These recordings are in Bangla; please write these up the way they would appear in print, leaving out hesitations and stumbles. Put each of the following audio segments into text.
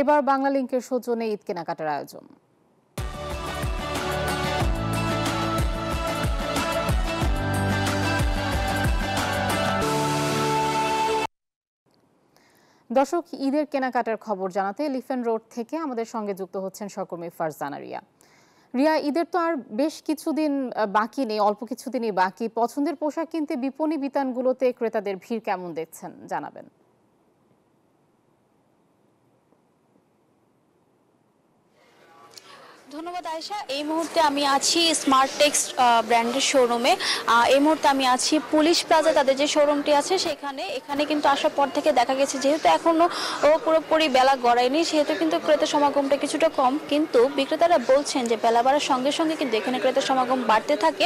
এবার বাংলা লিংকের সৌজন্যে ঈদ কেনাকাটার আয়োজন। দর্শক, ঈদের কেনাকাটার খবর জানাতে এলিফ্যান্ট রোড থেকে আমাদের সঙ্গে যুক্ত হচ্ছেন সহকর্মী ফারজানা রিয়া। রিয়া, ঈদের তো আর বেশ কিছুদিন বাকি নেই, অল্প কিছুদিনই বাকি। পছন্দের পোশাক কিনতে বিপণী বিতানগুলোতে ক্রেতাদের ভিড় কেমন দেখছেন জানাবেন। ধন্যবাদ আয়েশা। এই মুহূর্তে আমি আছি স্মার্ট টেক্স ব্র্যান্ডের শোরুমে। এই মুহূর্তে আমি আছি পুলিশ প্লাজা, তাদের যে শোরুমটি আছে এখানে কিন্তু আসার পর থেকে দেখা গেছে যেহেতু এখনো পুরোপুরি বেলা গড়ায়নি, সেহেতু কিন্তু ক্রেতা সমাগমটা কিছুটা কম। কিন্তু বিক্রেতারা বলছেন যে বেলা বাড়ার সঙ্গে সঙ্গে কিন্তু এখানে ক্রেতা সমাগম বাড়তে থাকে।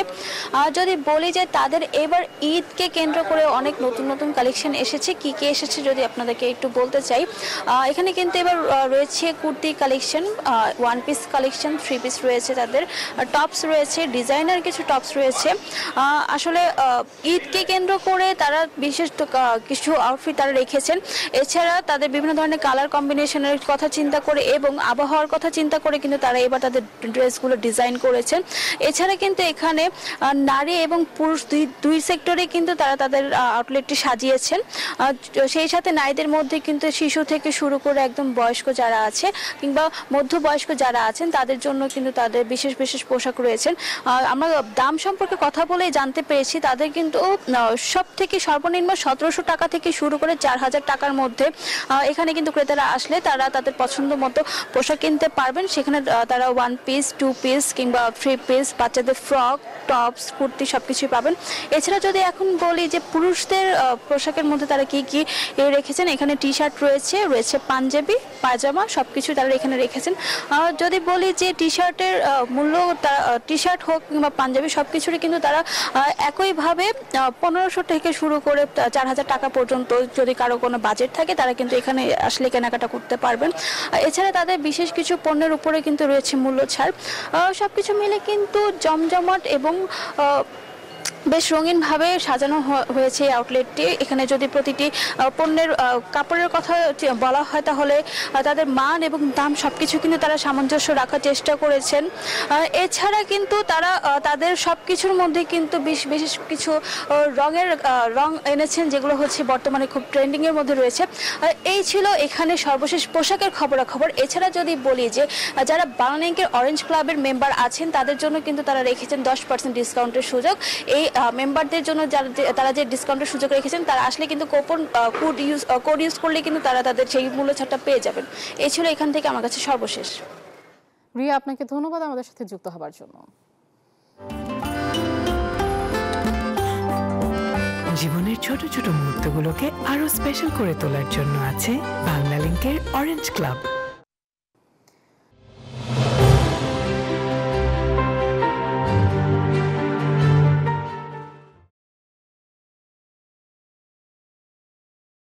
যদি বলি যে তাদের এবার ঈদকে কেন্দ্র করে অনেক নতুন নতুন কালেকশন এসেছে। কি কি এসেছে যদি আপনাদেরকে একটু বলতে চাই, এখানে কিন্তু এবার রয়েছে kurti collection, one piece collection, three piece রয়েছে, তাদের টপস রয়েছে, ডিজাইনার কিছু টপস রয়েছে। আসলে ঈদকে কেন্দ্র করে তারা বিশেষ কিছু আউটফিট তারা রেখেছেন। এছাড়া তাদের বিভিন্ন ধরনের কালার কম্বিনেশনের কথা চিন্তা করে এবং আবহাওয়ার কথা চিন্তা করে কিন্তু তারা এবার তাদের ড্রেসগুলো ডিজাইন করেছেন। এছাড়া কিন্তু এখানে নারী এবং পুরুষ দুই সেক্টরে কিন্তু তারা তাদের আউটলেটটি সাজিয়েছেন। সেই সাথে নারীদের মধ্যে কিন্তু শিশু থেকে শুরু করে একদম বয়স্ক যারা আছে কিংবা মধ্যবয়স্ক যারা আছেন তাদের জন্য কিন্তু তাদের বিশেষ বিশেষ পোশাক রয়েছেন। আমরা দাম সম্পর্কে কথা বলে জানতে পেরেছি তাদের কিন্তু সব থেকে সর্বনিম্ন 1700 টাকা থেকে শুরু করে 4000 টাকার মধ্যে এখানে কিন্তু ক্রেতারা আসলে তারা তাদের পছন্দ মতো পোশাক কিনতে পারবেন। সেখানে তারা ওয়ান পিস, টু পিস কিংবা থ্রি পিস, বাচ্চাদের ফ্রক, টপস, কুর্তি সবকিছুই পাবেন। এছাড়া যদি এখন বলি যে পুরুষদের পোশাকের মধ্যে তারা কি কি রেখেছেন, এখানে টি শার্ট রয়েছে পাঞ্জাবি, পায়জামা সবকিছু তারা এখানে রেখেছেন। যদি বলি যে টি শার্টের মূল্য, টি শার্ট হোক কিংবা পাঞ্জাবি সবকিছুরই কিন্তু তারা একইভাবে 1500 থেকে শুরু করে 4000 টাকা পর্যন্ত যদি কারো কোনো বাজেট থাকে তারা কিন্তু এখানে আসলে কেনাকাটা করতে পারবেন। এছাড়া তাদের বিশেষ কিছু পণ্যের উপরে কিন্তু রয়েছে মূল্য ছাড়। সবকিছু মিলে কিন্তু জমজমাট এবং বেশ রঙিনভাবে সাজানো হয়েছে এই আউটলেটটি। এখানে যদি প্রতিটি পণ্যের কাপড়ের কথা বলা হয় তাহলে তাদের মান এবং দাম সবকিছু কিন্তু তারা সামঞ্জস্য রাখার চেষ্টা করেছেন। এছাড়া কিন্তু তারা তাদের সবকিছুর মধ্যে কিন্তু বিশেষ কিছু রং এনেছেন যেগুলো হচ্ছে বর্তমানে খুব ট্রেন্ডিং এর মধ্যে রয়েছে। এই ছিল এখানে সর্বশেষ পোশাকের খবরাখবর। এছাড়া যদি বলি যে যারা বাংলা লিংকের অরেঞ্জ ক্লাবের মেম্বার আছেন তাদের জন্য কিন্তু তারা রেখেছেন 10% ডিসকাউন্টের সুযোগ। এই মেম্বারদের জন্য তারা যে ডিসকাউন্টের সুযোগ রেখেছেন তারা আসলে কিন্তু কোড ইউজ করলে কিন্তু তারা তাদের সেই মূল্য ছাড়টা পেয়ে যাবেন। এই ছিল এখান থেকে আমার কাছে সর্বশেষ। রিয়া, আপনাকে ধন্যবাদ আমাদের সাথে যুক্ত হবার জন্য। জীবনের ছোট ছোট মুহূর্তগুলোকে আরো স্পেশাল করে তোলার জন্য আছে বাংলা লিংকের অরেঞ্জ ক্লাব।